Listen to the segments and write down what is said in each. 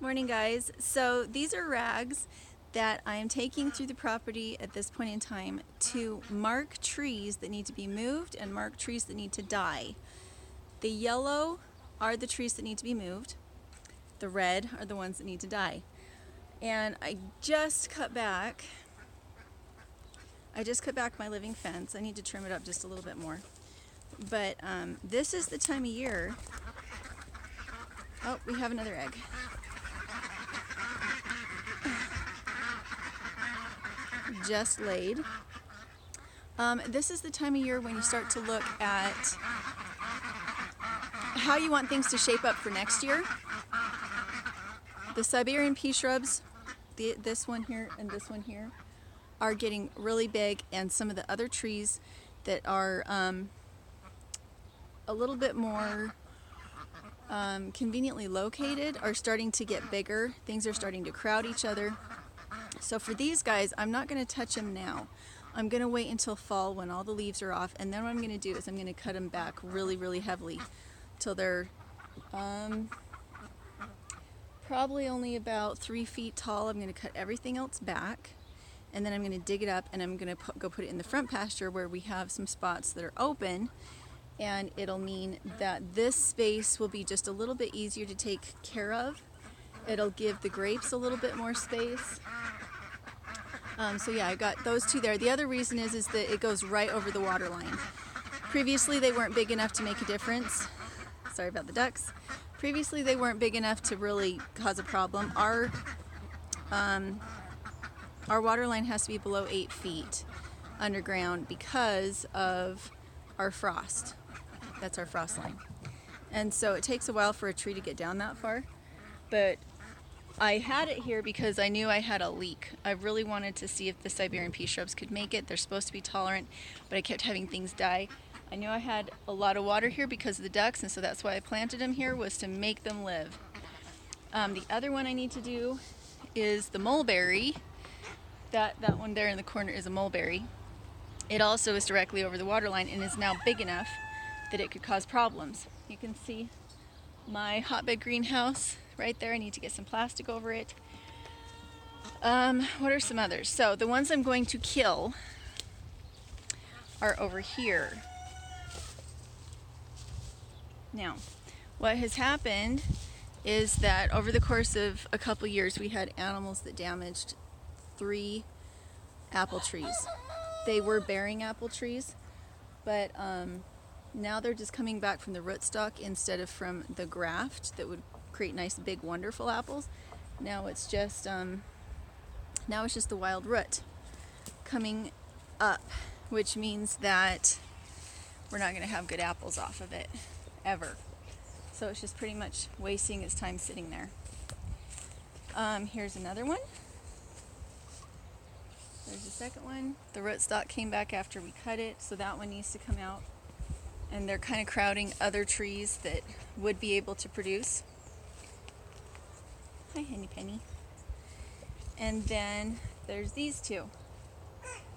Morning, guys. So these are rags that I am taking through the property at this point in time to mark trees that need to be moved and mark trees that need to die. The yellow are the trees that need to be moved. The red are the ones that need to die. And I just cut back my living fence. I need to trim it up just a little bit more. But this is the time of year. Oh, we have another egg. Just laid. This is the time of year when you start to look at how you want things to shape up for next year. The Siberian pea shrubs, this one here and this one here, are getting really big, and some of the other trees that are a little bit more conveniently located are starting to get bigger. Things are starting to crowd each other. So for these guys, I'm not going to touch them now. I'm going to wait until fall when all the leaves are off, and then what I'm going to do is I'm going to cut them back really, really heavily till they're probably only about 3 feet tall. I'm going to cut everything else back, and then I'm going to dig it up, and I'm going to go put it in the front pasture where we have some spots that are open, and it'll mean that this space will be just a little bit easier to take care of. It'll give the grapes a little bit more space. So yeah, I got those two there. The other reason is that it goes right over the water line. Previously they weren't big enough to make a difference. Sorry about the ducks. Previously they weren't big enough to really cause a problem. Our water line has to be below 8 feet underground because of our frost. That's our frost line. And so it takes a while for a tree to get down that far. But I had it here because I knew I had a leak. I really wanted to see if the Siberian pea shrubs could make it. They're supposed to be tolerant, but I kept having things die. I knew I had a lot of water here because of the ducks, and so that's why I planted them here, was to make them live. The other one I need to do is the mulberry. That one there in the corner is a mulberry. It also is directly over the water line and is now big enough that it could cause problems. You can see my hotbed greenhouse right there. I need to get some plastic over it. What are some others? So the ones I'm going to kill are over here. Now, what has happened is that over the course of a couple years, we had animals that damaged 3 apple trees. They were bearing apple trees, but now they're just coming back from the rootstock instead of from the graft that would create nice, big, wonderful apples. Now it's just the wild root coming up, which means that we're not going to have good apples off of it ever. So it's just pretty much wasting its time sitting there. Here's another one. There's the second one. The rootstock came back after we cut it, so that one needs to come out. And they're kind of crowding other trees that would be able to produce. Hi, Henny Penny. And then there's these two.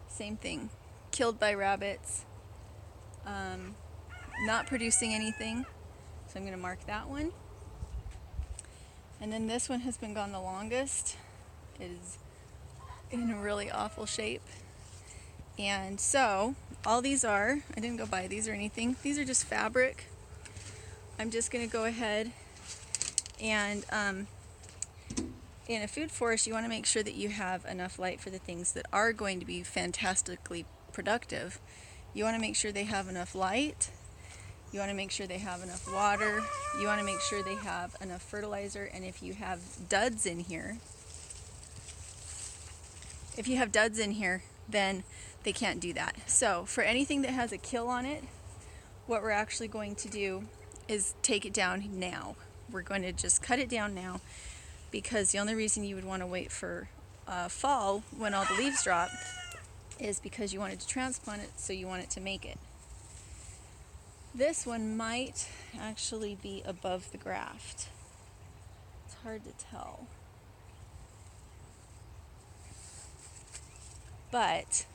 Same thing. Killed by rabbits. Not producing anything. So I'm going to mark that one. And then this one has been gone the longest. It is in a really awful shape. And so all these are, I didn't go buy these or anything. These are just fabric. I'm just going to go ahead and in a food forest, you want to make sure that you have enough light for the things that are going to be fantastically productive. You want to make sure they have enough light. You want to make sure they have enough water. You want to make sure they have enough fertilizer. And if you have duds in here, then they can't do that. So for anything that has a kill on it, what we're actually going to do is take it down now. We're going to just cut it down now, because the only reason you would want to wait for fall when all the leaves drop is because you wanted to transplant it, so you want it to make it. This one might actually be above the graft. It's hard to tell. But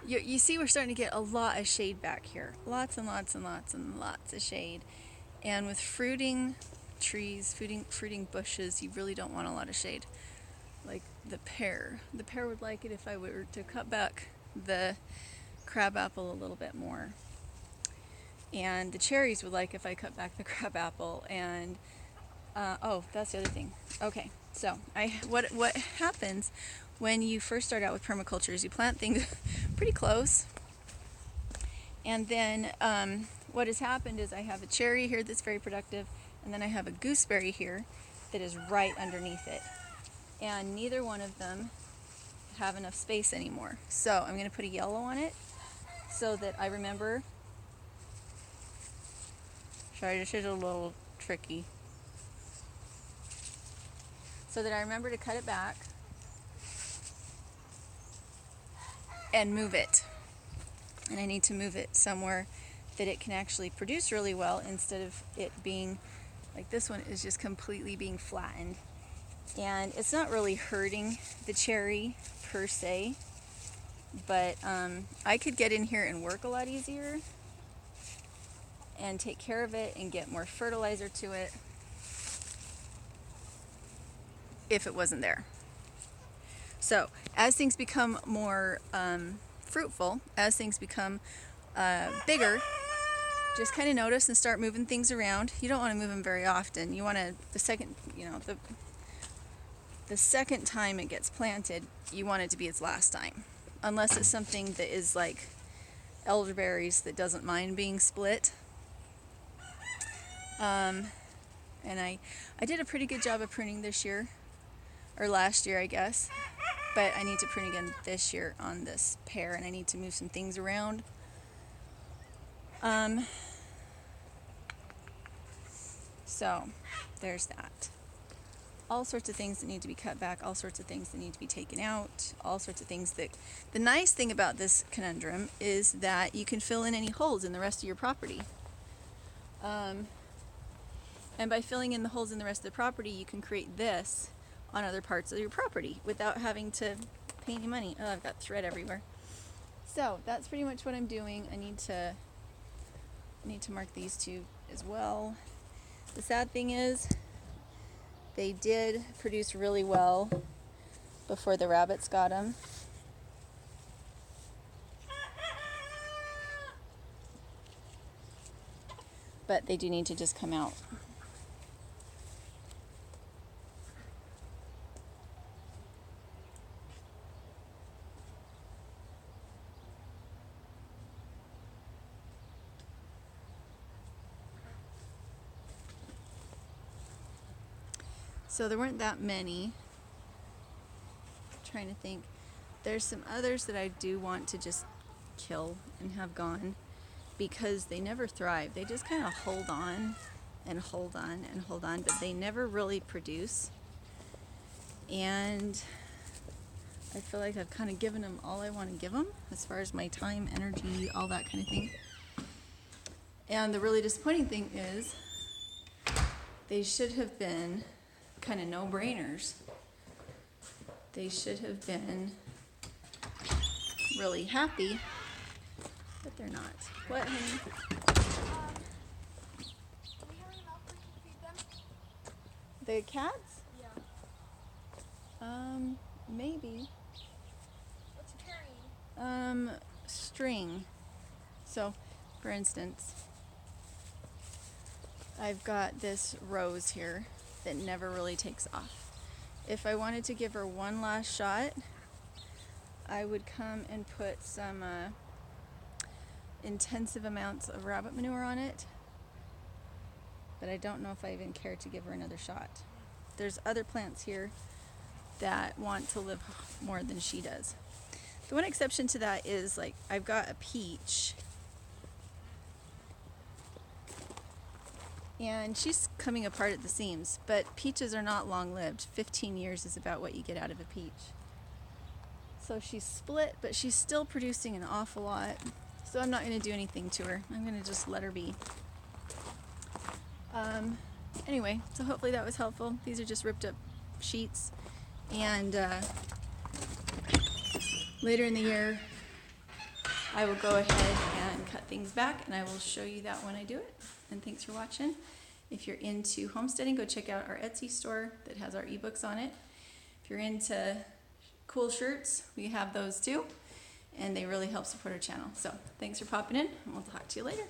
you see we're starting to get a lot of shade back here. Lots and lots and lots and lots of shade. And with fruiting trees, fruiting bushes, you really don't want a lot of shade. Like the pear. The pear would like it if I were to cut back the crabapple a little bit more. And the cherries would like if I cut back the crabapple. And oh, that's the other thing. Okay, so what happens when you first start out with permaculture is you plant things pretty close, and then what has happened is I have a cherry here that's very productive, and then I have a gooseberry here that is right underneath it, and neither one of them have enough space anymore. So I'm going to put a yellow on it so that I remember. Sorry, this is a little tricky. So that I remember to cut it back and move it. And I need to move it somewhere that it can actually produce really well, instead of it being like this one is just completely being flattened. And it's not really hurting the cherry per se, but I could get in here and work a lot easier and take care of it and get more fertilizer to it if it wasn't there. So as things become more fruitful, as things become bigger, just kind of notice and start moving things around. You don't want to move them very often. You want to, the second time it gets planted, you want it to be its last time, unless it's something that is like elderberries that doesn't mind being split. And I did a pretty good job of pruning this year, or last year I guess, but I need to prune again this year on this pear, and I need to move some things around. So there's that. All sorts of things that need to be cut back, all sorts of things that need to be taken out, all sorts of things that... The nice thing about this conundrum is that you can fill in any holes in the rest of your property. And by filling in the holes in the rest of the property, you can create this on other parts of your property without having to pay any money. Oh, I've got thread everywhere. So that's pretty much what I'm doing. I need to mark these two as well. The sad thing is, they did produce really well before the rabbits got them. But they do need to just come out. So there weren't that many. I'm trying to think. There's some others that I do want to just kill and have gone, because they never thrive. They just kind of hold on and hold on and hold on, but they never really produce. And I feel like I've kind of given them all I want to give them as far as my time, energy, all that kind of thing. And the really disappointing thing is they should have been kind of no-brainers. They should have been really happy, but they're not. What, honey? The cats? Yeah. Maybe. What's he carrying? String. So, for instance, I've got this rose here that never really takes off. If I wanted to give her one last shot, I would come and put some intensive amounts of rabbit manure on it, but I don't know if I even care to give her another shot. There's other plants here that want to live more than she does. The one exception to that is, like, I've got a peach, and she's coming apart at the seams, but peaches are not long-lived. 15 years is about what you get out of a peach. So she's split, but she's still producing an awful lot. So I'm not going to do anything to her. I'm going to just let her be. Anyway, so hopefully that was helpful. These are just ripped up sheets. And later in the year, I will go ahead and cut things back, and I will show you that when I do it. and thanks for watching. If you're into homesteading, go check out our Etsy store that has our ebooks on it. If you're into cool shirts, we have those too, and they really help support our channel. So thanks for popping in, and we'll talk to you later.